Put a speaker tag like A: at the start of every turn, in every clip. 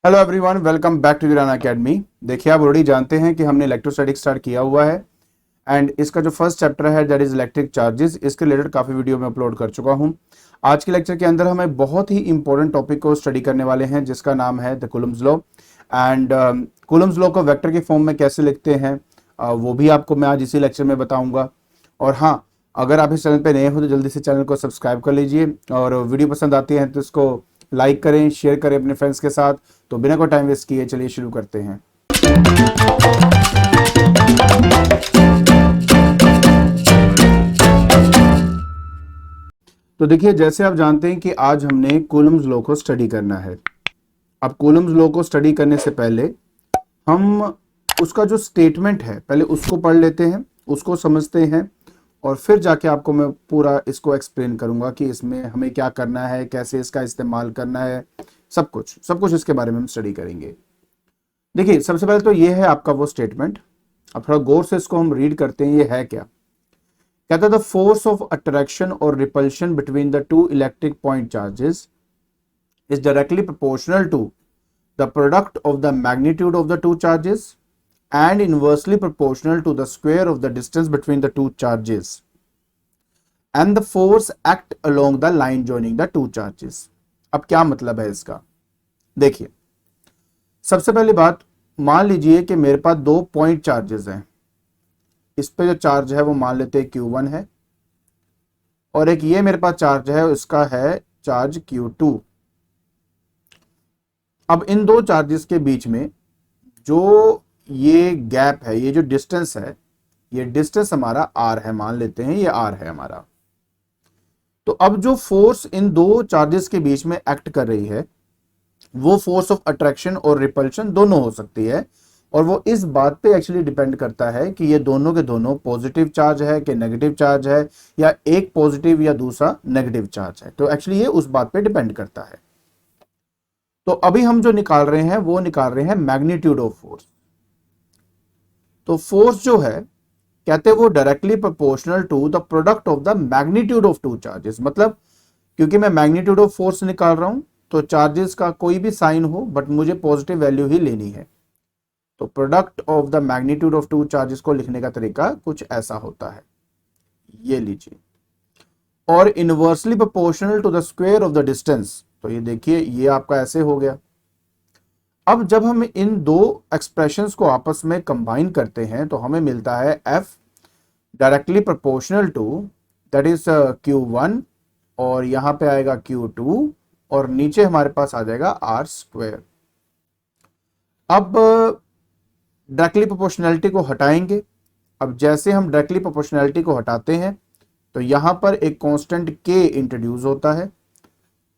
A: Hello everyone, welcome back to Veerana academy. देखिए, आप already जानते हैं कि हमने इलेक्ट्रोस्टैटिक स्टार्ट किया हुआ है एंड इसका जो फर्स्ट चैप्टर है दैट इज इलेक्ट्रिक चार्जेस, इसके रिलेटेड काफ़ी वीडियो में अपलोड कर चुका हूं। आज के लेक्चर के अंदर हमें बहुत ही इंपॉर्टेंट टॉपिक को स्टडी करने वाले हैं जिसका नाम है the Coulomb's law. And Coulomb's law को वेक्टर के फॉर्म में कैसे लिखते हैं वो भी आपको मैं आज इसी लेक्चर में बताऊंगा। और हाँ, अगर आप इस चैनल पे नए हो तो जल्दी से चैनल को सब्सक्राइब कर लीजिए और वीडियो पसंद आती है तो इसको लाइक करें, शेयर करें अपने फ्रेंड्स के साथ। तो बिना कोई टाइम वेस्ट किए चलिए शुरू करते हैं। तो देखिए, जैसे आप जानते हैं कि आज हमने कूलम्स लॉ को स्टडी करना है। अब कूलम्स लॉ को स्टडी करने से पहले हम उसका जो स्टेटमेंट है पहले उसको पढ़ लेते हैं, उसको समझते हैं और फिर जाके आपको मैं पूरा इसको एक्सप्लेन करूंगा कि इसमें हमें क्या करना है, कैसे इसका इस्तेमाल करना है, सब कुछ इसके बारे में हम स्टडी करेंगे। देखिए, सबसे पहले तो ये है आपका वो स्टेटमेंट। अब थोड़ा गौर से इसको हम रीड करते हैं, ये है क्या। कहता है द फोर्स ऑफ अट्रैक्शन और repulsion between the two electric point charges is directly proportional to the product of the magnitude of the two charges and inversely proportional to the square of the distance between the two charges and the force act along the line joining the two charges। अब क्या मतलब है इसका, देखिए। सबसे पहली बात, मान लीजिए कि मेरे पास दो पॉइंट चार्जेस हैं। इस पे जो चार्ज है वो मान लेते हैं Q1 है और एक ये मेरे पास चार्ज है, उसका है चार्ज Q2। अब इन दो चार्जेस के बीच में जो ये गैप है, ये जो डिस्टेंस है, ये डिस्टेंस हमारा r है, मान लेते हैं ये r है हमारा। तो अब जो फोर्स इन दो चार्जेस के बीच में एक्ट कर रही है वो फोर्स ऑफ अट्रैक्शन और रिपल्शन दोनों हो सकती है और वो इस बात पे एक्चुअली डिपेंड करता है कि ये दोनों के दोनों पॉजिटिव चार्ज है कि नेगेटिव चार्ज है, या एक पॉजिटिव या दूसरा नेगेटिव चार्ज है। तो एक्चुअली ये उस बात पे डिपेंड करता है। तो अभी हम जो निकाल रहे हैं वो निकाल रहे हैं मैग्नीट्यूड ऑफ फोर्स। तो फोर्स जो है, कहते हैं वो directly proportional to the product of the magnitude of two charges. मतलब क्योंकि मैं मैग्नीट्यूड ऑफ फोर्स निकाल रहा हूं तो चार्जेस का कोई भी साइन हो बट मुझे पॉजिटिव वैल्यू ही लेनी है। तो product of the magnitude of two charges को लिखने का तरीका कुछ ऐसा होता है, ये लीजिए। और inversely proportional to the square of the distance, तो ये देखिए ये आपका ऐसे हो गया। अब जब हम इन दो एक्सप्रेशंस को आपस में कंबाइन करते हैं तो हमें मिलता है F directly proportional to that is Q1 और यहां पे आएगा Q2 और नीचे हमारे पास आ जाएगा R स्क्वायर। अब डायरेक्टली प्रोपोर्शनैलिटी को हटाएंगे। अब जैसे हम डायरेक्टली प्रोपोर्शनैलिटी को हटाते हैं तो यहां पर एक कांस्टेंट K इंट्रोड्यूस होता है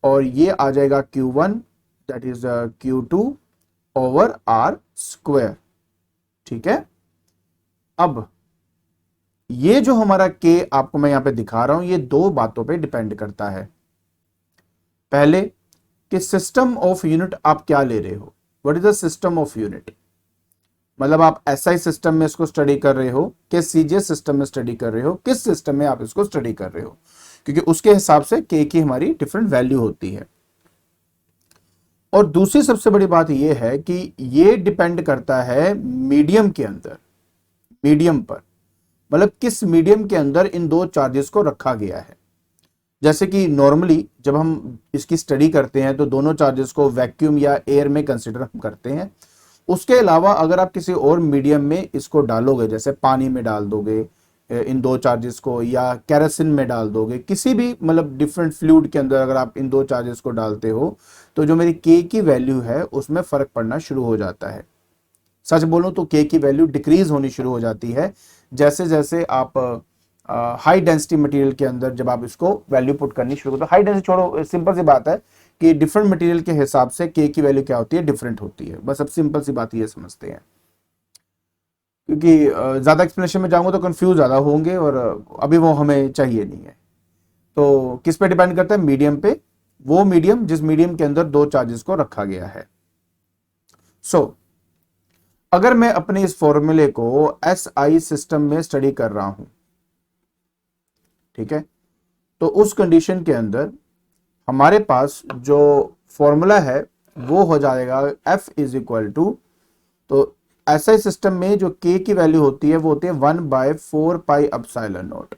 A: और ये आ जाएगा Q1 that is Q2 over R square. ठीक है। अब ये जो हमारा K आपको मैं यहां पे दिखा रहा हूं, ये दो बातों पे डिपेंड करता है। पहले कि सिस्टम ऑफ यूनिट आप क्या ले रहे हो, what is the system of unit. मतलब आप SI सिस्टम में इसको स्टडी कर रहे हो कि CJ सिस्टम में स्टडी कर रहे हो, किस सिस्टम में आप इसको स्टडी कर रहे हो, क्योंकि उसके हिसाब से K की हमारी डिफरेंट वैल्यू होती है। और दूसरी सबसे बड़ी बात यह है कि ये डिपेंड करता है मीडियम के अंदर, मीडियम पर, मतलब किस मीडियम के अंदर इन दो चार्जेस को रखा गया है। जैसे कि नॉर्मली जब हम इसकी स्टडी करते हैं तो दोनों चार्जेस को वैक्यूम या एयर में कंसिडर हम करते हैं। उसके अलावा अगर आप किसी और मीडियम में इसको डालोगे, जैसे पानी में डाल दोगे इन दो चार्जेस को, या कैरोसिन में डाल दोगे, किसी भी मतलब डिफरेंट फ्लूइड के अंदर अगर आप इन दो चार्जेस को डालते हो तो जो मेरी K की वैल्यू है उसमें फर्क पड़ना शुरू हो जाता है। सच बोलूं तो K की वैल्यू डिक्रीज होनी शुरू हो जाती है जैसे जैसे आप हाई डेंसिटी मटेरियल के अंदर जब आप इसको वैल्यू पुट करनी शुरू करते हो। हाई डेंसिटी छोड़ो, सिंपल सी बात है कि डिफरेंट मटेरियल के हिसाब से K की वैल्यू क्या होती है, डिफरेंट होती है। बस अब सिंपल सी बात ये समझते हैं, क्योंकि ज्यादा एक्सप्लेनेशन में जाऊंगा तो कंफ्यूज ज्यादा होंगे और अभी वो हमें चाहिए नहीं है। तो किस पे डिपेंड करता है, मीडियम पे, वो मीडियम जिस मीडियम के अंदर दो चार्जेस को रखा गया है। अगर मैं अपने इस फॉर्मूले को SI सिस्टम में स्टडी कर रहा हूं, ठीक है, तो उस कंडीशन के अंदर हमारे पास जो फॉर्मूला है वो हो जाएगा F इज इक्वल टू, तो ऐसा सिस्टम में जो K की वैल्यू होती है वो होती है 1/4 पाई एप्सिलॉन नॉट।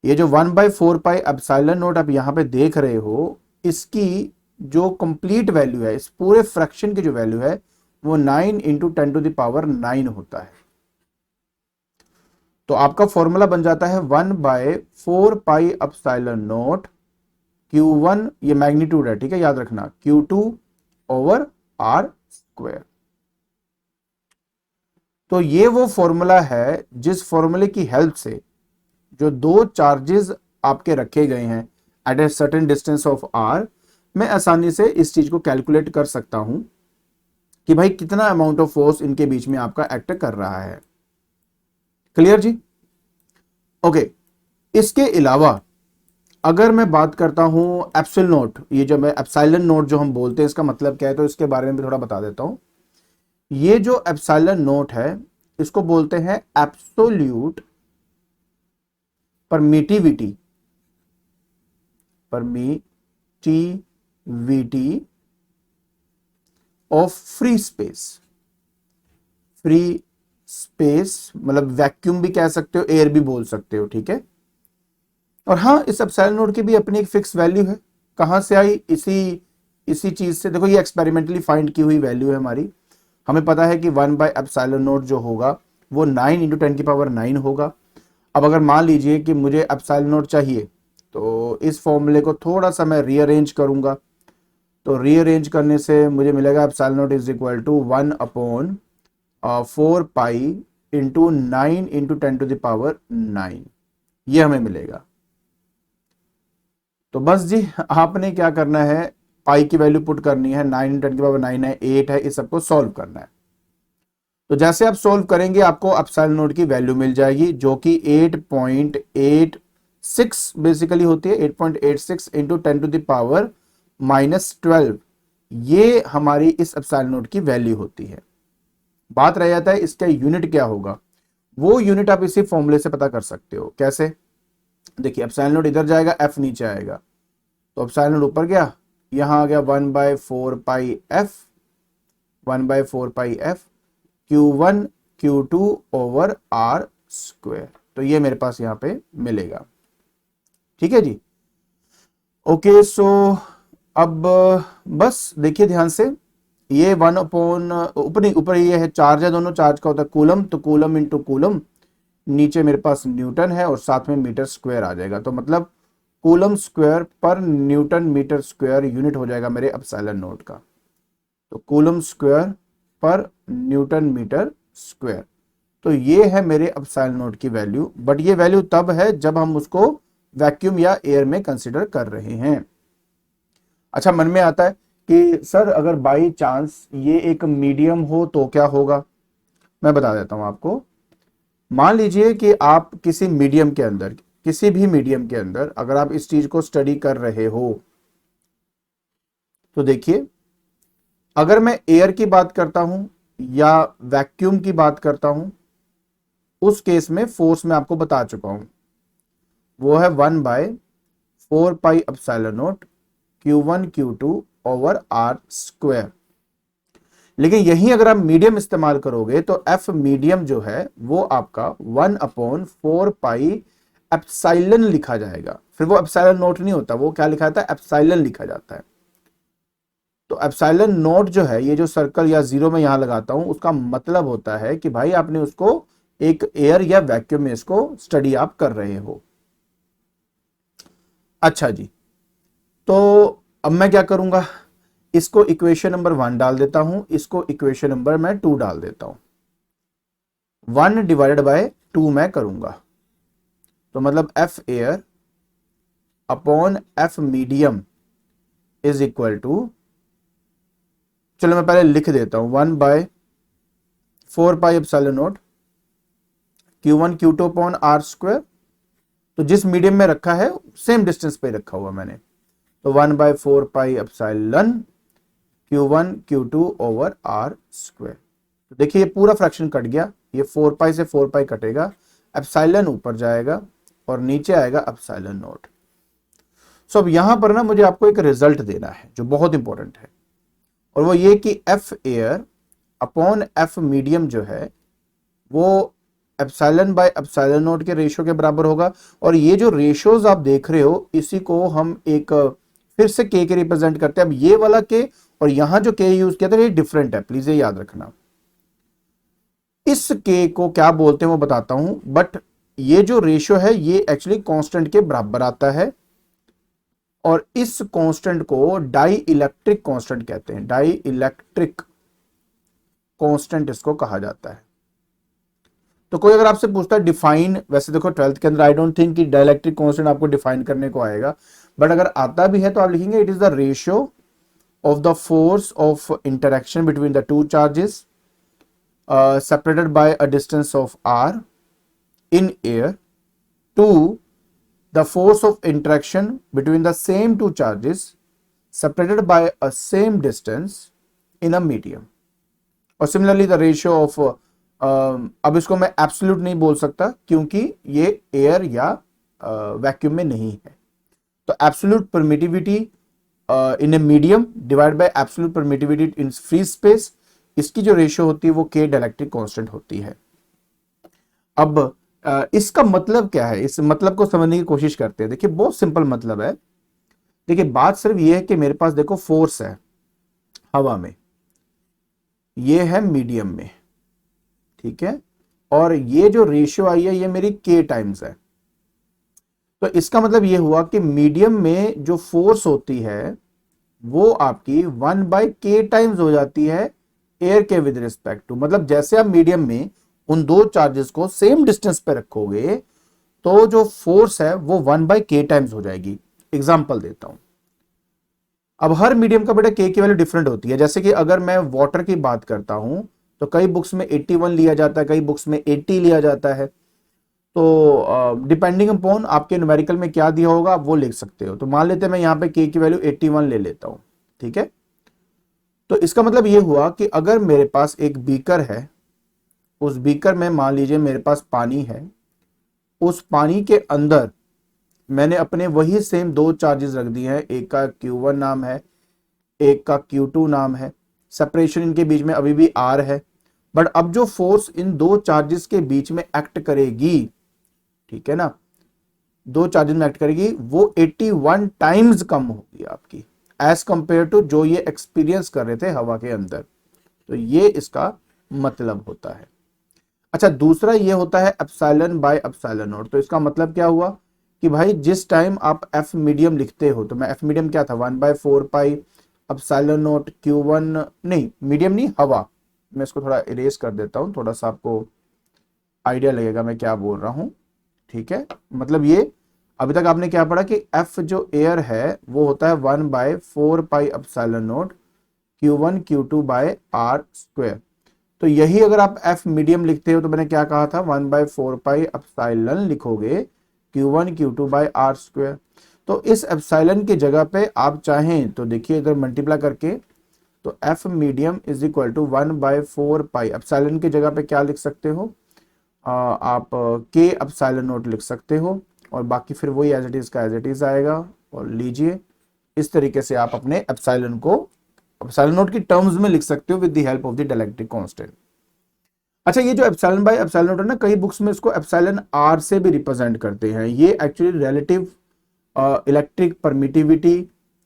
A: ये जो 1/4 पाई एप्सिलॉन नॉट आप यहां पे देख रहे हो, इसकी जो कंप्लीट वैल्यू है, इस पूरे फ्रैक्शन की जो वैल्यू है वो 9 × 10⁹ होता है। तो आपका फॉर्मूला बन जाता है 1/4 पाई एप्सिलॉन नॉट Q1, ये मैग्नीट्यूड है, ठीक है, याद रखना, Q2 ओवर R स्क्वायर। तो ये वो फॉर्मूला है जिस फॉर्मूले की हेल्प से जो दो चार्जेस आपके रखे गए हैं at a certain distance of R, मैं आसानी से इस चीज को कैलकुलेट कर सकता हूं कि भाई कितना अमाउंट ऑफ फोर्स इनके बीच में आपका एक्ट कर रहा है। क्लियर जी? ओके, इसके अलावा अगर मैं बात करता हूं एप्सिलॉन नोट, ये जो मैं एप्सिलॉन नोट जो हम बोलते हैं इसका मतलब क्या है, तो इसके बारे में भी थोड़ा बता देता हूं। ये जो एप्सिलॉन नोट है इसको बोलते हैं absolute permittivity, permittivity of free space. Free space मतलब वैक्यूम भी कह सकते हो, एयर भी बोल सकते हो, ठीक है। और हाँ, इस एप्सिलॉन नोट की भी अपनी एक फिक्स वैल्यू है। कहां से आई? इसी चीज से। देखो, ये एक्सपेरिमेंटली फाइंड की हुई वैल्यू है हमारी। हमें पता है कि 1/एप्सिलॉन नोट जो होगा वो 9 × 10⁹ होगा। अब अगर मान लीजिए कि मुझे एप्सिलॉन नोट चाहिए, तो इस फॉर्मूले को थोड़ा सा मैं रीअरेंज करूंगा। तो रीअरेंज करने से मुझे मिलेगा epsilon naught is equal to 1/4 pi into 9 × 10⁹ ये हमें मिलेगा। तो बस जी, आपने क्या करना है, पाई की वैल्यू पुट करनी है, 9 × 10⁹ है, 8 है, इस सबको सॉल्व करना है। तो जैसे आप सॉल्व करेंगे आपको एप्सिलॉन नोट की वैल्यू मिल जाएगी जो कि 8.86 बेसिकली होती है, 8.86 इंटू 10⁻⁻12। ये हमारी इस एप्सिलॉन नोट की वैल्यू होती है। बात रह जाता है इसका यूनिट क्या होगा। वो यूनिट आप इसी फॉर्मूले से पता कर सकते हो। कैसे? देखिए, एप्सिलॉन नोट इधर जाएगा, एफ नीचे आएगा, तो एप्सिलॉन नोट ऊपर गया, यहां आ गया 1/4 pi F Q1 Q2 over R square. तो ये मेरे पास यहां पे मिलेगा। ठीक है जी। ओके, सो अब बस देखिए ध्यान से, ये 1 ऊपर ये है, चार्ज है, दोनों चार्ज का होता है कूलम, तो कूलम इंटू कूलम, नीचे मेरे पास न्यूटन है और साथ में मीटर स्क्वायर आ जाएगा। तो मतलब कूलम स्क्वायर पर न्यूटन मीटर स्क्वायर यूनिट हो जाएगा मेरे एप्सिलॉन नोट का। तो कूलम स्क्वायर पर न्यूटन मीटर स्क्वायर, तो ये है मेरे एप्सिलॉन नोट की वैल्यू। बट ये वैल्यू तब है जब हम उसको वैक्यूम या एयर में कंसीडर कर रहे हैं। अच्छा, मन में आता है कि सर अगर बाई चांस ये एक मीडियम हो तो क्या होगा। मैं बता देता हूं आपको। मान लीजिए कि आप किसी मीडियम के अंदर, किसी भी मीडियम के अंदर अगर आप इस चीज को स्टडी कर रहे हो, तो देखिए, अगर मैं एयर की बात करता हूं या वैक्यूम की बात करता हूं, उस केस में फोर्स मैं आपको बता चुका हूं, वो है 1/4 pi epsilon naught Q1 Q2 over R square. लेकिन यही अगर आप मीडियम इस्तेमाल करोगे तो एफ मीडियम जो है वो आपका 1/4 पाई एप्सिलॉन लिखा जाएगा। फिर वो एप्सिलॉन नोट नहीं होता, वो क्या लिखा जाता है, एप्सिलॉन लिखा जाता है। तो एप्सिलॉन नोट जो है, ये जो सर्कल या जीरो में यहां लगाता हूं, उसका मतलब होता है कि भाई आपने उसको एक एयर या वैक्यूम में इसको स्टडी आप कर रहे हो। अच्छा जी, तो अब मैं क्या करूंगा, इसको इक्वेशन नंबर 1 डाल देता हूं, इसको इक्वेशन नंबर मैं 2 डाल देता हूं। 1/2 मैं करूंगा, तो मतलब F air upon F medium is equal to, चलो मैं पहले लिख देता हूं, 1/4 pi epsilon naught Q1 Q2 upon R square. तो जिस मीडियम में रखा है सेम डिस्टेंस पे रखा हुआ मैंने, तो 1/4 pi epsilon Q1 Q2 over R square. तो देखिए ये पूरा फ्रैक्शन कट गया, ये 4 पाई से 4 पाई कटेगा, एप्सिलॉन ऊपर जाएगा और नीचे आएगा एप्सिलॉन नोट। सो अब यहां पर ना मुझे आपको एक रिजल्ट देना है जो बहुत इंपॉर्टेंट है, और वो ये कि F air upon F medium जो है वो एप्सिलॉन बाय एप्सिलॉन नॉट के रेशियो के बराबर होगा। और ये जो रेशियोज आप देख रहे हो इसी को हम एक फिर से के रिप्रेजेंट करते हैं। अब ये वाला के और यहां जो के यूज किया था ये डिफरेंट है, प्लीज ये याद रखना। इस के को क्या बोलते हैं वो बताता हूं, बट ये जो रेशियो है ये एक्चुअली कांस्टेंट के बराबर आता है, और इस कांस्टेंट को डाई इलेक्ट्रिक कांस्टेंट कहते हैं। डाई इलेक्ट्रिक कांस्टेंट इसको कहा जाता है। तो कोई अगर आपसे पूछता है डिफाइन, वैसे देखो 12th के अंदर आई डोंट थिंक कि डाइलेक्ट्रिक कांस्टेंट आपको डिफाइन करने को आएगा, बट अगर आता भी है तो आप लिखेंगे it is the ratio of the force of interaction between the two charges separated by a distance of r in air to the force of interaction between the same two charges separated by a same distance in a medium. और similarly the ratio of अब इसको मैं absolute नहीं बोल सकता क्योंकि ये air या वैक्यूम में नहीं है। तो absolute permittivity in a medium divide by absolute permittivity in free space, इसकी जो रेशियो होती है वो के डाइलेक्ट्रिक कांस्टेंट होती है। अब इसका मतलब क्या है, इस मतलब को समझने की कोशिश करते हैं। देखिए बहुत सिंपल मतलब है। देखिए बात सिर्फ ये है कि मेरे पास देखो फोर्स है हवा में, ये है मीडियम में, ठीक है, और ये जो रेशियो आई है ये मेरी के टाइम्स है। तो इसका मतलब ये हुआ कि मीडियम में जो फोर्स होती है वो आपकी 1/k टाइम्स हो जाती है एयर के विद रिस्पेक्ट टू। मतलब जैसे आप मीडियम में उन दो चार्जेस को सेम डिस्टेंस पे रखोगे तो जो फोर्स है वो 1/k टाइम्स हो जाएगी। एग्जांपल देता हूं। अब हर मीडियम का बेटा के की वैल्यू डिफरेंट होती है। जैसे कि अगर मैं वाटर की बात करता हूं तो कई बुक्स में 81 लिया जाता है, कई बुक्स में 80 लिया जाता है। तो डिपेंडिंग अपॉन आपके न्यूमेरिकल में क्या दिया होगा आप वो लिख सकते हो। तो मान लेते हैं मैं यहाँ पे के की वैल्यू 81 ले लेता हूं, ठीक है। तो इसका मतलब ये हुआ कि अगर मेरे पास एक बीकर है, उस बीकर में मान लीजिए मेरे पास पानी है, उस पानी के अंदर मैंने अपने वही सेम दो चार्जेस रख दिए हैं, एक का Q1 नाम है, एक का Q2 नाम है। सेपरेशन इनके बीच में अभी भी R है, बट अब जो फोर्स इन दो चार्जेस के बीच में एक्ट करेगी, ठीक है ना, दो चार्जेस में एक्ट करेगी, वो 81 टाइम्स कम होगी आपकी एज कंपेयर टू जो ये एक्सपीरियंस कर रहे थे हवा के अंदर। तो ये इसका मतलब होता है। अच्छा दूसरा ये होता है एप्सिलॉन बाय एप्सिलॉन नॉट। तो इसका मतलब क्या हुआ कि भाई जिस टाइम आप एफ मीडियम लिखते हो, तो मैं एफ मीडियम क्या था 1/4 पाई एप्सिलॉन नॉट Q1, नहीं मीडियम नहीं हवा, मैं इसको थोड़ा इरेज कर देता हूं, थोड़ा सा आपको आइडिया लगेगा मैं क्या बोल रहा हूं, ठीक है। मतलब ये अभी तक आपने क्या पढ़ा कि एफ जो एयर है वो होता है 1/4 pi epsilon naught Q1 Q2 by R square. तो यही अगर आप एफ मीडियम लिखते हो तो मैंने क्या कहा था 1/4 पाई एप्सिलॉन लिखोगे Q1 Q2 by R square. तो इस एप्सिलॉन की जगह पे आप चाहें तो देखिए इधर मल्टीप्लाई करके, तो F medium is equal to 1/4 pi epsilon की जगह पे क्या लिख सकते हो आप के एप्सिलॉन नॉट लिख सकते हो, और बाकी फिर वही एज इट इज का एज इट इज आएगा। और लीजिए इस तरीके से आप अपने एप्सिलॉन को एप्सिलॉन नॉट की टर्म्स में लिख सकते हो with the help of the dielectric constant. अच्छा ये जो एप्सिलॉन बाय एप्सिलॉन नॉट है ना, कई बुक्स में इसको एप्सिलॉन आर से भी रिप्रेजेंट करते हैं। ये एक्चुअली रिलेटिव इलेक्ट्रिक परमिटिविटी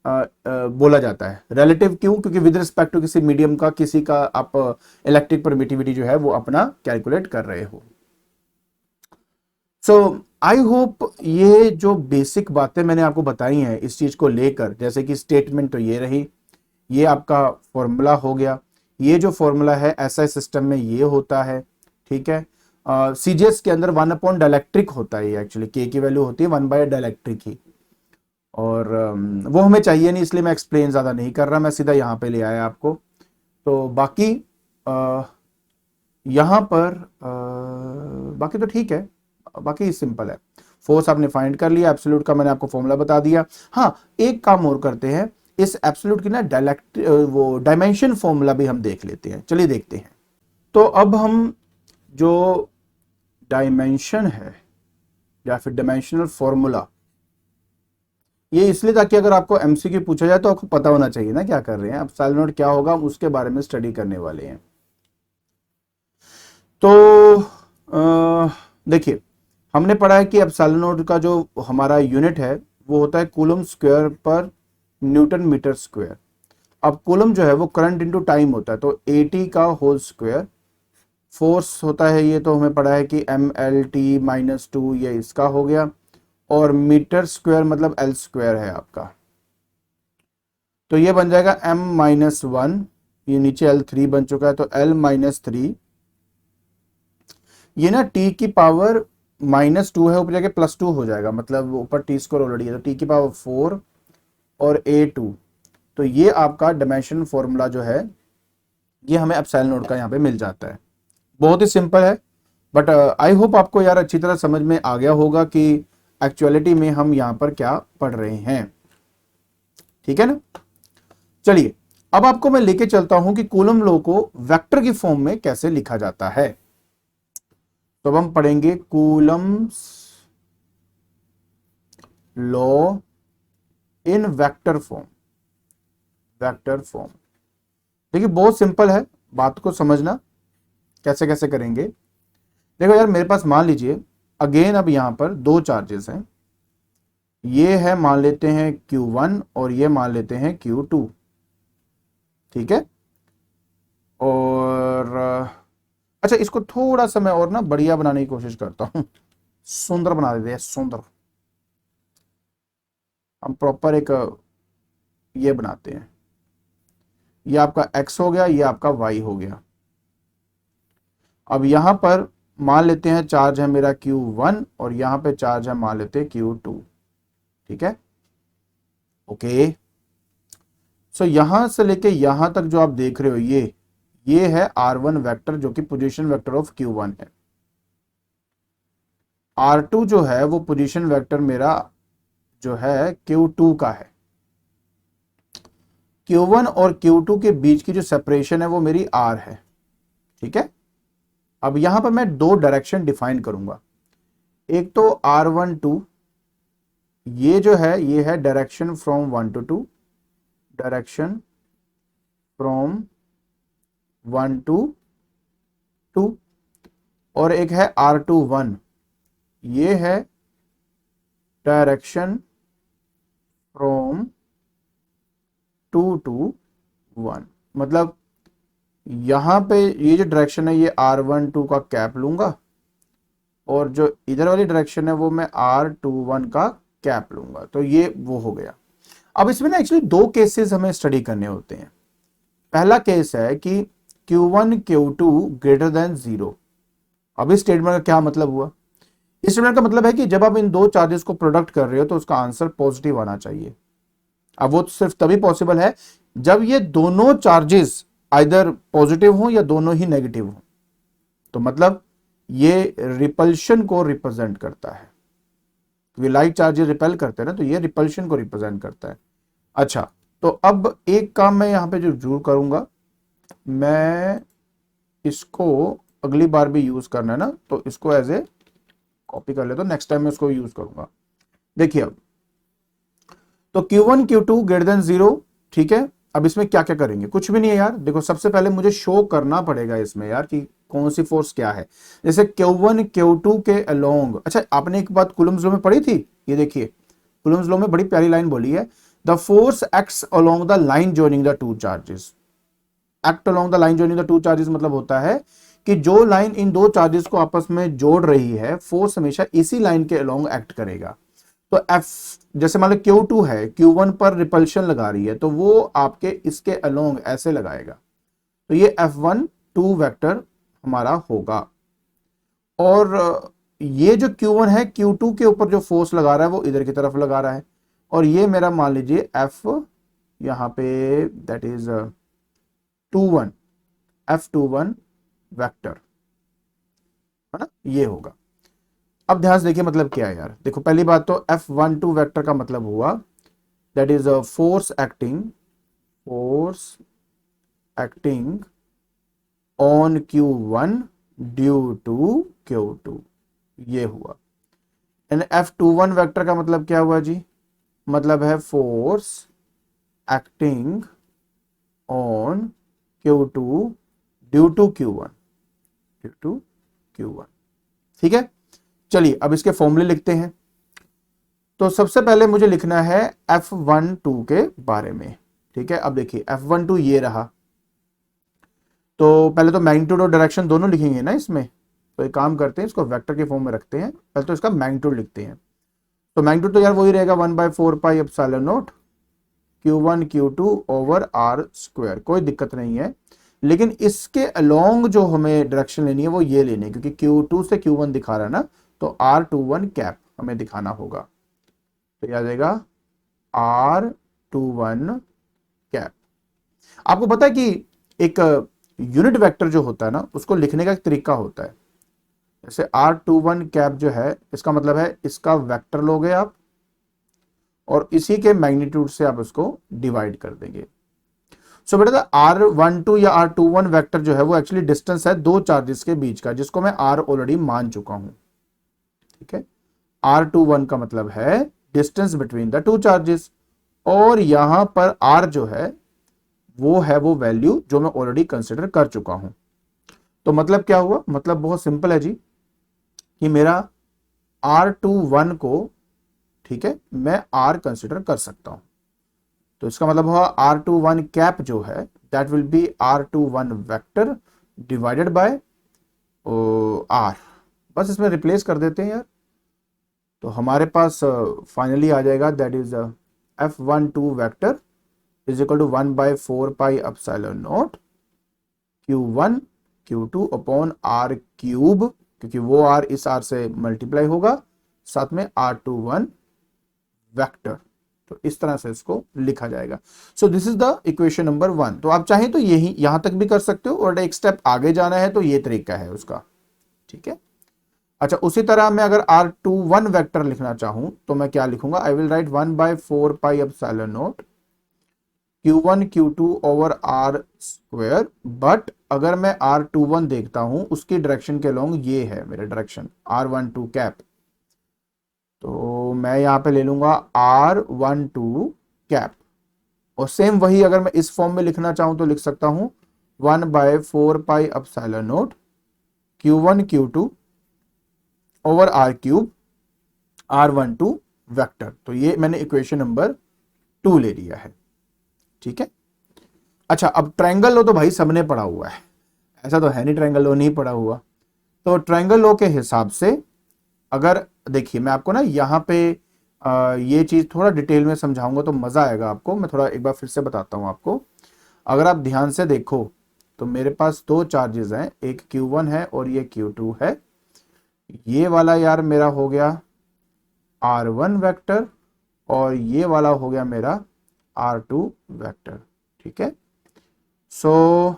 A: बोला जाता है। रिलेटिव क्यों? क्योंकि विद रिस्पेक्ट टू किसी मीडियम का किसी का आप इलेक्ट्रिक परमिटिविटी जो है वो अपना कैलकुलेट कर रहे हो। सो आई होप ये जो बेसिक बातें मैंने आपको बताई हैं इस चीज को लेकर, जैसे कि स्टेटमेंट तो ये रही, ये आपका फॉर्मूला हो गया, ये जो फॉर्मूला है एसआई सिस्टम में ये होता है, ठीक है। सीजीएस के अंदर 1 डाइलेक्ट्रिक होता है, एक्चुअली के की वैल्यू होती है 1 डाइलेक्ट्रिक ही, और वो हमें चाहिए नहीं इसलिए मैं एक्सप्लेन ज्यादा नहीं कर रहा, मैं सीधा यहाँ पे ले आया आपको। तो बाकी यहाँ पर बाकी तो ठीक है, बाकी सिंपल है। फोर्स आपने फाइंड कर लिया, एब्सोल्यूट का मैंने आपको फॉर्मूला बता दिया। हाँ एक काम और करते हैं, इस एब्सोल्यूट की ना वो डायमेंशन फॉर्मूला भी हम देख लेते हैं, चलिए देखते हैं। तो अब हम जो डायमेंशन है या फिर डायमेंशनल फॉर्मूला, ये इसलिए ताकि अगर आपको एमसीक्यू पूछा जाए तो आपको पता होना चाहिए ना क्या कर रहे हैं। अब एप्सिलॉन नॉट क्या होगा हम उसके बारे में स्टडी करने वाले हैं। तो देखिए, हमने पढ़ा है कि एप्सिलॉन नॉट का जो हमारा यूनिट है वो होता है कूलम स्क्वायर पर न्यूटन मीटर स्क्वायर। अब कूलम जो है वो करंट इनटू टाइम होता है, तो एटी का होल स्क्वायर। फोर्स होता है, ये तो हमें पढ़ा है कि M L T minus two, ये इसका हो गया। और मीटर स्क्वायर मतलब एल स्क्वायर है आपका, तो ये बन जाएगा m माइनस वन, ये नीचे L3 बन चुका है तो L माइनस थ्री। ये ना t की पावर माइनस टू है, ऊपर जाके प्लस टू हो जाएगा, मतलब ऊपर टी स्क्वायर ऑलरेडी है तो t की पावर 4 और a2। तो ये आपका डायमेंशन फॉर्मूला जो है ये हमें एप्सिलॉन नॉट का यहाँ पे मिल जाता है। बहुत ही सिंपल है, बट आई होप आपको यार अच्छी तरह समझ में आ गया होगा कि एक्चुअलिटी में हम यहाँ पर क्या पढ़ रहे हैं। ठीक है ना। चलिए, अब आपको मैं लेके चलता हूं कि कूलम लॉ को वेक्टर की फॉर्म में कैसे लिखा जाता है। तो अब हम पढ़ेंगे Coulomb's law in vector form. Vector form देखिए बहुत सिंपल है, बात को समझना कैसे कैसे करेंगे। देखो यार, मेरे पास मान लीजिए अगेन अब यहां पर दो चार्जेस हैं, ये है मान लेते हैं Q1 और ये मान लेते हैं Q2। ठीक है। और अच्छा, इसको थोड़ा सा मैं और ना बढ़िया बनाने की कोशिश करता हूं, सुंदर बना देते हैं, सुंदर। हम प्रॉपर एक ये बनाते हैं, ये आपका x हो गया, ये आपका y हो गया। अब यहां पर मान लेते हैं चार्ज है मेरा Q1 और यहां पे चार्ज है मान लेते हैं Q2। ठीक है, ओके। सो यहां से लेके यहां तक जो आप देख रहे हो ये है R1 वेक्टर जो कि पोजीशन वेक्टर ऑफ Q1 है। R2 जो है वो पोजीशन वेक्टर मेरा जो है Q2 का है। Q1 और Q2 के बीच की जो सेपरेशन है वो मेरी R है। ठीक है। अब यहां पर मैं दो डायरेक्शन डिफाइन करूंगा, एक तो R12, ये जो है ये है direction from 1 to 2, direction from 1 to 2। और एक है R21, ये है डायरेक्शन फ्रॉम 2 to 1। मतलब यहां पे ये जो डायरेक्शन है ये R12 का कैप लूंगा और जो इधर वाली डायरेक्शन है वो मैं R21 का कैप लूंगा, तो ये वो हो गया। अब इसमें ना एक्चुअली दो केसेस हमें स्टडी करने होते हैं। पहला केस है कि Q1 Q2 ग्रेटर देन 0। अब इस स्टेटमेंट का क्या मतलब हुआ? इस स्टेटमेंट का मतलब है कि जब आप इन दो चार्जेस को प्रोडक्ट कर रहे हो तो उसका आंसर पॉजिटिव आना चाहिए। अब वो सिर्फ तभी पॉसिबल है जब ये दोनों चार्जेस आइदर पॉजिटिव हो या दोनों ही नेगेटिव हो। तो मतलब ये रिपल्शन को रिप्रेजेंट करता है, क्योंकि लाइट चार्जेस रिपेल करते हैं ना, तो ये रिपल्शन को रिप्रेजेंट करता है। अच्छा, तो अब एक काम मैं यहां पे जो जरूर करूंगा, मैं इसको अगली बार भी यूज करना है ना, तो इसको एज ए कॉपी कर लेता हूं, नेक्स्ट टाइम मैं इसको यूज करूंगा। देखिए अब तो Q1 Q2 ग्रेटर देन 0। ठीक है, अब इसमें क्या क्या करेंगे? कुछ भी नहीं है यार। देखो सबसे पहले मुझे शो करना पड़ेगा इसमें यार कि कौन सी फोर्स क्या है। जैसे Q1 Q2 के अलोंग, अच्छा आपने एक बात कूलम्स लॉ में पढ़ी थी, ये देखिए कूलम्स लॉ में बड़ी प्यारी लाइन बोली है, the force acts along the line joining the two charges. Act along the line joining the two charges मतलब होता है कि जो लाइन इन दो चार्जेस को आपस में जोड़ रही है, फोर्स हमेशा इसी लाइन के अलोंग एक्ट करेगा। तो F, जैसे मान लो Q2 है, Q1 पर रिपल्शन लगा रही है, तो वो आपके इसके अलोंग ऐसे लगाएगा, तो ये F12 वेक्टर हमारा होगा। और ये जो Q1 है Q2 के ऊपर जो फोर्स लगा रहा है वो इधर की तरफ लगा रहा है, और ये मेरा मान लीजिए F यहां पे दैट इज 21, F21 वेक्टर है ना, ये होगा। अब ध्यान से देखिए मतलब क्या है यार। देखो पहली बात तो F12 वेक्टर का मतलब हुआ that is a force acting on Q1 due to Q2, ये हुआ। एंड F21 वेक्टर का मतलब क्या हुआ जी? मतलब है force acting on Q2 due to Q1, due to Q1। ठीक है, चलिए अब इसके फॉर्मूले लिखते हैं। तो सबसे पहले मुझे लिखना है F12 के बारे में। ठीक है, अब देखिए F12 ये रहा। तो पहले तो मैग्नीट्यूड और डायरेक्शन दोनों लिखेंगे ना इसमें। तो एक काम करते हैं, इसको वेक्टर के फॉर्म में रखते हैं। पहले तो इसका मैग्नीट्यूड लिखते हैं। तो मैग्नीट्यूड तो यार वही रहेगा 1/4 pi epsilon naught Q1 Q2 over R square, कोई दिक्कत नहीं है। लेकिन इसके अलोंग जो हमें डायरेक्शन लेनी है वो ये लेनी है, क्योंकि Q2 से Q1 दिखा रहा है ना, तो R21 कैप हमें दिखाना होगा। तो याद आएगा R21 कैप। आपको पता है कि एक यूनिट वेक्टर जो होता है ना, उसको लिखने का एक तरीका होता है। जैसे R21 कैप जो है, इसका मतलब है इसका वेक्टर लोगे आप और इसी के मैग्नीट्यूड से आप उसको डिवाइड कर देंगे। सो बेटा R12 या R21 वेक्टर जो है वो एक्चुअली डिस्टेंस है दो चार्जेस के बीच का, जिसको मैं R ऑलरेडी मान चुका हूं। ठीक है, R21 का मतलब है distance between the two charges, और यहां पर R जो है वो वैल्यू जो मैं ऑलरेडी कंसिडर कर चुका हूं। तो मतलब क्या हुआ, मतलब बहुत सिंपल है जी, कि मेरा R21 को, ठीक है, मैं R कंसिडर कर सकता हूं। तो इसका मतलब हुआ R21 कैप जो है that will be R21 vector divided by R। बस इसमें रिप्लेस कर देते हैं यार, तो हमारे पास फाइनली आ जाएगा that is F12 vector is equal to 1/4 pi epsilon naught Q1 Q2 upon R cube, क्योंकि वो R इस R से मल्टीप्लाई होगा, साथ में R21 वेक्टर। तो इस तरह से इसको लिखा जाएगा। So this is the equation number 1। तो आप चाहें तो यही यहां तक भी कर सकते हो, और एक स्टेप आगे जाना है तो ये तरीका है उसका। ठीक है, अच्छा उसी तरह मैं अगर R21 वेक्टर लिखना चाहूं तो मैं क्या लिखूंगा, I will write 1/4 pi epsilon naught Q1 Q2 over R square. But अगर मैं R21 देखता हूं, उसकी डायरेक्शन के लॉन्ग ये है मेरा डायरेक्शन R12 कैप, तो मैं यहां पे ले लूंगा R12 कैप। और सेम वही अगर मैं इस फॉर्म में लिखना चाहूं तो लिख सकता हूं 1/4 pi epsilon naught Q1 Q2 over R cube R12 vector. तो ये मैंने इक्वेशन नंबर 2 ले लिया है। ठीक है, अच्छा अब ट्रायंगल लो तो भाई सबने पढ़ा हुआ है, ऐसा तो है नहीं ट्रायंगल लो नहीं पढ़ा हुआ। तो ट्रायंगल लो के हिसाब से अगर देखिए मैं आपको ना यहाँ पे ये चीज थोड़ा डिटेल में समझाऊंगा तो मजा आएगा आपको। मैं थोड़ा एक बार फिर से बताता हूं आपको। अगर आप ध्यान से देखो तो मेरे पास दो चार्जेस हैं, एक Q1 है और ये Q2 है। ये वाला यार मेरा हो गया R1 वेक्टर और ये वाला हो गया मेरा R2 वेक्टर। ठीक है, सो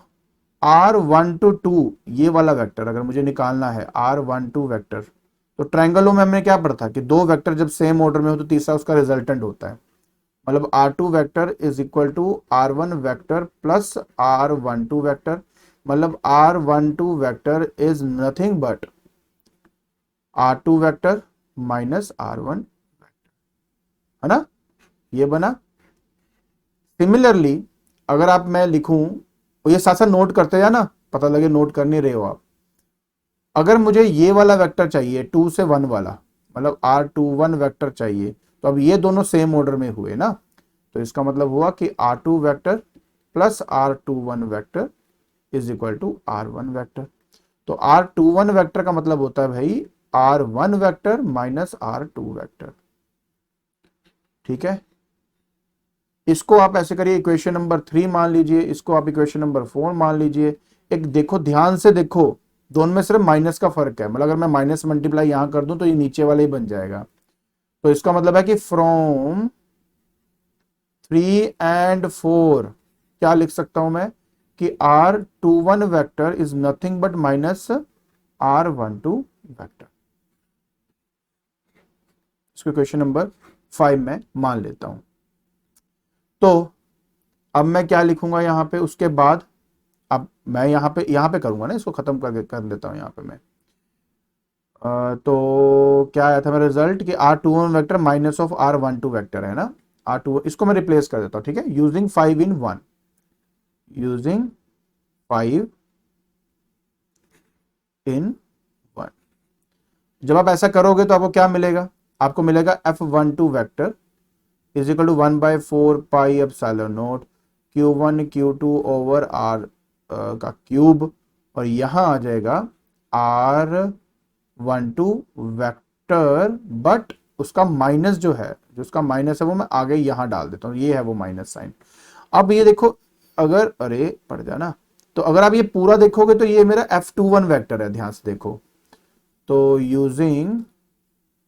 A: R12 ये वाला वेक्टर अगर मुझे निकालना है, R12 वेक्टर, तो ट्रायंगलों में हमने क्या पढ़ा था कि दो वेक्टर जब सेम ऑर्डर में हो तो तीसरा उसका रिजल्टेंट होता है। मतलब R2 vector is equal to R1 vector plus R12 vector. मतलब R12 vector is nothing but R2 vector minus R1 vector, है ना, ये बना। सिमिलरली अगर आप मैं लिखूं, और ये साथ साथ नोट करते जाना, पता लगे नोट कर नहीं रहे हो आप। अगर मुझे ये वाला वेक्टर चाहिए 2 से 1 वाला, मतलब R21 वेक्टर चाहिए, तो अब ये दोनों सेम ऑर्डर में हुए ना, तो इसका मतलब हुआ कि R2 vector plus R21 vector is equal to R1 vector. तो R21 वेक्टर का मतलब होता है भाई R1 vector minus R2 vector. ठीक है, इसको आप ऐसे करिए, इक्वेशन नंबर 3 मान लीजिए, इसको आप इक्वेशन नंबर 4 मान लीजिए। एक देखो ध्यान से देखो, दोनों में सिर्फ माइनस का फर्क है। मतलब अगर मैं माइनस मल्टीप्लाई यहां कर दूं तो ये नीचे वाला ही बन जाएगा। तो इसका मतलब है कि फ्रॉम 3 एंड 4 क्या लिख सकता हूं मैं कि R21 vector is nothing but minus R12 vector. इसको क्वेश्चन नंबर 5 में मान लेता हूं। तो अब मैं क्या लिखूंगा यहां पे, उसके बाद अब मैं यहां पे करूंगा ना, इसको खत्म कर देता हूं यहां पे मैं। तो क्या आया था मेरा रिजल्ट कि R21 vector minus of R12 vector है ना, R2, इसको मैं रिप्लेस कर देता हूं, ठीक है, यूजिंग 5 इन 1, यूजिंग 5 इन 1। जब आप ऐसा करोगे तो आपको क्या मिलेगा, आपको मिलेगा F12 vector is equal to 1/4 pi epsilon naught Q1 Q2 over R का क्यूब, और यहां आ जाएगा R12 वेक्टर, बट उसका माइनस जो है, जो उसका माइनस है वो मैं आगे यहां डाल देता हूं, ये है वो माइनस साइन। अब ये देखो, अगर अरे पड़ जाए ना, तो अगर आप ये पूरा देखोगे तो ये मेरा F21 वेक्टर है, ध्यान से देखो। तो using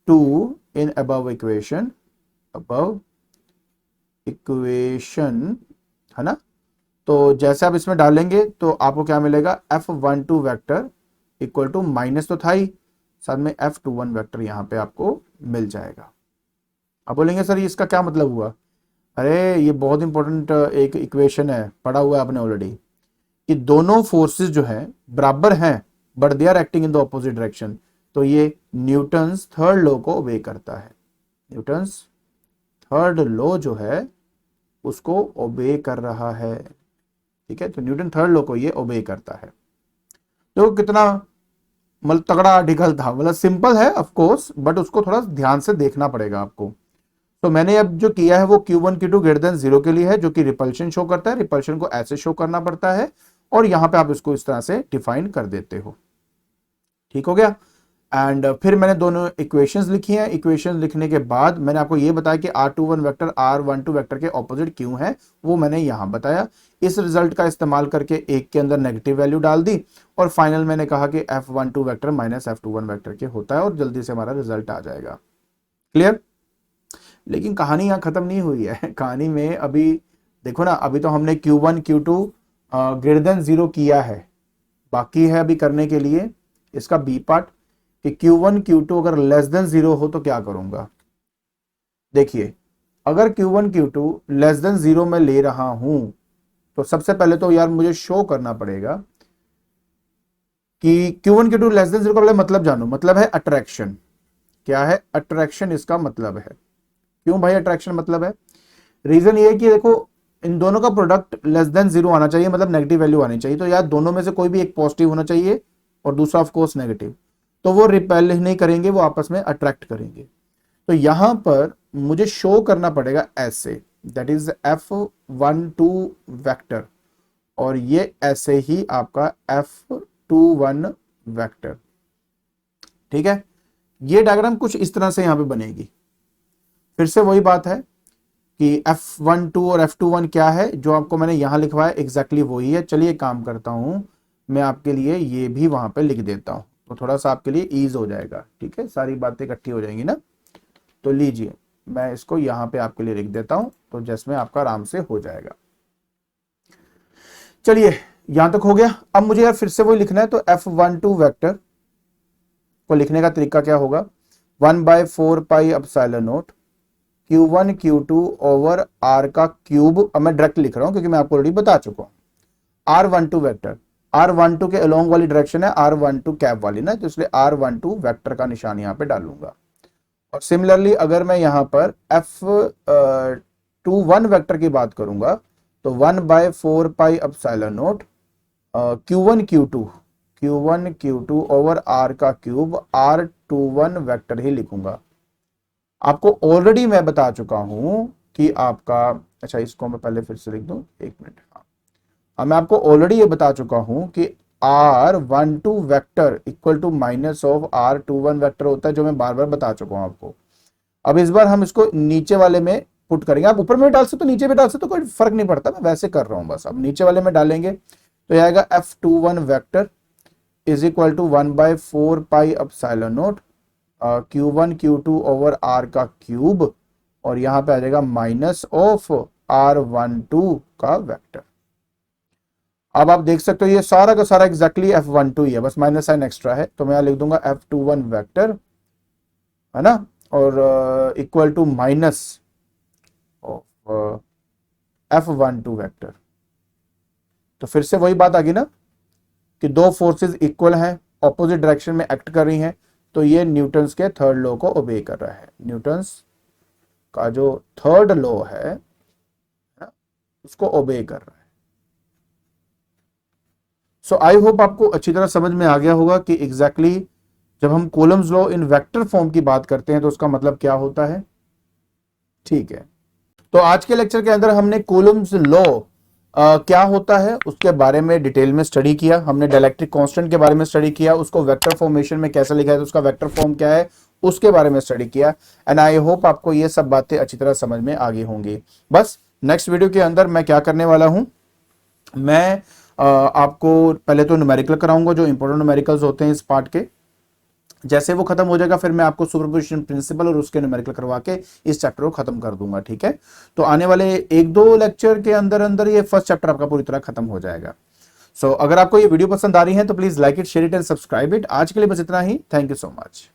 A: 2 in above equation, above equation, है ना, तो जैसे आप इसमें डालेंगे तो आपको क्या मिलेगा, F12 vector equal to minus तो था ही, साथ में F21 वेक्टर यहां पे आपको मिल जाएगा। अब बोलेंगे सर इसका क्या मतलब हुआ, अरे ये बहुत इंपॉर्टेंट एक इक्वेशन है, पढ़ा हुआ है आपने ऑलरेडी, कि दोनों फोर्सेस जो हैं बराबर हैं but they are acting in the opposite direction, तो ये न्यूटन्स थर्ड लॉ को ओबे करता है, न्यूटन्स थर्ड लॉ जो है उसको ओबे कर रहा है, ठीक है, तो न्यूटन थर्ड लॉ को ये ओबे करता है। तो कितना मतलब तगड़ा आर्टिकल था, मतलब सिंपल है ऑफ कोर्स, बट उसको थोड़ा ध्यान से देखना पड़ेगा आपको। तो मैंने अब जो किया है वो Q1 Q2 ग्रेटर देन 0 के लिए है, जो कि रिपल्शन शो करता है, रिपल्शन को ऐसे शो करना पड़ता है, और यहां पे आप इसको इस तरह से डिफाइन कर देते हो, ठीक हो गया। एंड फिर मैंने दोनों इक्वेशंस लिखी हैं, इक्वेशंस लिखने के बाद मैंने आपको ये बताया कि R21 वेक्टर R12 वेक्टर के ऑपोजिट क्यों है, वो मैंने यहां बताया। इस रिजल्ट का इस्तेमाल करके एक के अंदर नेगेटिव वैल्यू डाल दी, और फाइनल मैंने कहा कि F12 vector minus F21 vector के होता है, और जल्दी से हमारा रिजल्ट आ जाएगा। क्लियर। लेकिन कहानी यहाँ खत्म नहीं हुई है, कहानी में अभी देखो ना, अभी तो हमने Q1 Q2 ग्रेटर देन 0 किया है, बाकी है अभी करने के लिए इसका बी पार्ट, कि Q1 Q2 अगर लेस देन 0 हो तो क्या करूंगा। देखिए, अगर Q1 Q2 लेस देन 0 में ले रहा हूं, तो सबसे पहले तो यार मुझे शो करना पड़ेगा कि Q1 Q2 लेस देन 0 का पहले मतलब जानो, मतलब है अट्रैक्शन। क्या है अट्रैक्शन, इसका मतलब है, क्यों भाई अट्रैक्शन मतलब है, रीजन ये है कि देखो इन दोनों का प्रोडक्ट लेस देन 0 आना चाहिए, मतलब नेगेटिव वैल्यू आनी चाहिए, तो यार दोनों में से कोई भी एक पॉजिटिव होना चाहिए और दूसरा ऑफ कोर्स नेगेटिव, तो वो रिपेल नहीं करेंगे, वो आपस में अट्रैक्ट करेंगे। तो यहां पर मुझे शो करना पड़ेगा ऐसे, दैट इज F12 वेक्टर, और ये ऐसे ही आपका F21 वेक्टर, ठीक है। ये डायग्राम कुछ इस तरह से यहां पे बनेगी। फिर से वही बात है कि F12 और F21 क्या है, जो आपको मैंने यहां लिखवाया एग्जैक्टली वही है। चलिए काम करता हूं, मैं आपके लिए ये भी वहां पे लिख देता हूं, तो थोड़ा सा आपके लिए ईज हो जाएगा, ठीक है, सारी बातें इकट्ठी हो जाएंगी ना। तो लीजिए, मैं इसको यहां पे आपके लिए लिख देता हूं, तो जिसमें आपका आराम से हो जाएगा। चलिए, यहां तक हो गया। अब मुझे यार फिर से वही लिखना है, तो F12 वेक्टर को लिखने का तरीका क्या होगा, 1/4 pi epsilon naught Q1 Q2 over R का क्यूब। अब मैं डायरेक्ट लिख रहा हूं क्योंकि मैं आपको ऑलरेडी बता चुका हूं। R12 वेक्टर, R12 के अलोंग वाली डायरेक्शन है, R12 कैप वाली ना, तो इसलिए R12 वेक्टर का निशान यहां पे डालूंगा। और सिमिलरली अगर मैं यहां पर F21 वेक्टर की बात करूंगा, तो 1/4 pi epsilon naught Q1 Q2 over R का क्यूब R21 वेक्टर ही लिखूंगा। आपको ऑलरेडी मैं बता चुका हूं कि आपका, अच्छा इसको मैं पहले फिर से लिख दूं, एक मिनट। हाँ, अब मैं आपको ऑलरेडी ये बता चुका हूं कि R12 vector equal to minus of R21 vector होता है, जो मैं बार बार बता चुका हूं आपको। अब इस बार हम इसको नीचे वाले में पुट करेंगे, आप ऊपर में भी डाल सकते हो, नीचे भी डाल सकते हो, कोई फर्क नहीं पड़ता, मैं वैसे कर रहा हूं बस। अब नीचे वाले में डालेंगे तो ये आएगा F21 vector is equal to 1/4 pi epsilon naught Q1 Q2 over R का क्यूब, और यहां पे आ जाएगा माइनस ऑफ R12 का वेक्टर। अब आप देख सकते हो ये सारा का सारा एग्जैक्टली F12 ही है, बस माइनस साइन एक्स्ट्रा है, तो मैं यहां लिख दूंगा F21 वेक्टर, है ना, और equal to minus of F12 vector. तो फिर से वही बात आ गई ना कि दो फोर्सेस इक्वल हैं, ऑपोजिट डायरेक्शन में एक्ट कर रही हैं, तो ये न्यूटन्स के थर्ड लॉ को ओबे कर रहा है। न्यूटन्स का जो थर्ड लॉ है ना, उसको ओबे कर रहा है। सो आई होप आपको अच्छी तरह समझ में आ गया होगा कि एग्जैक्टली जब हम Coulomb's law in vector form की बात करते हैं तो उसका मतलब क्या होता है। ठीक है, तो आज के लेक्चर के अंदर हमने कूलम्स लॉ क्या होता है उसके बारे में डिटेल में स्टडी किया। हमने डाइलेक्ट्रिक कांस्टेंट के बारे में स्टडी किया, उसको वेक्टर फॉर्मेशन में कैसे लिखा है, तो उसका वेक्टर फॉर्म क्या है उसके बारे में स्टडी किया। एंड आई होप आपको ये सब बातें अच्छी तरह समझ में आ गई होंगी। बस नेक्स्ट वीडियो के अंदर मैं क्या करने वाला हूं, मैं आपको पहले तो न्यूमेरिकल कराऊंगा, जो इंपॉर्टेंट न्यूमेरिकल्स होते हैं इस पार्ट के। जैसे वो खत्म हो जाएगा फिर मैं आपको सुपरपोजिशन प्रिंसिपल और उसके न्यूमेरिकल करवा के इस चैप्टर को खत्म कर दूंगा। ठीक है, तो आने वाले 1-2 लेक्चर के अंदर अंदर ये फर्स्ट चैप्टर आपका पूरी तरह खत्म हो जाएगा। सो अगर आपको ये वीडियो पसंद आ रही है तो please like it, share it and subscribe it. आज के लिए बस इतना ही। Thank you so much.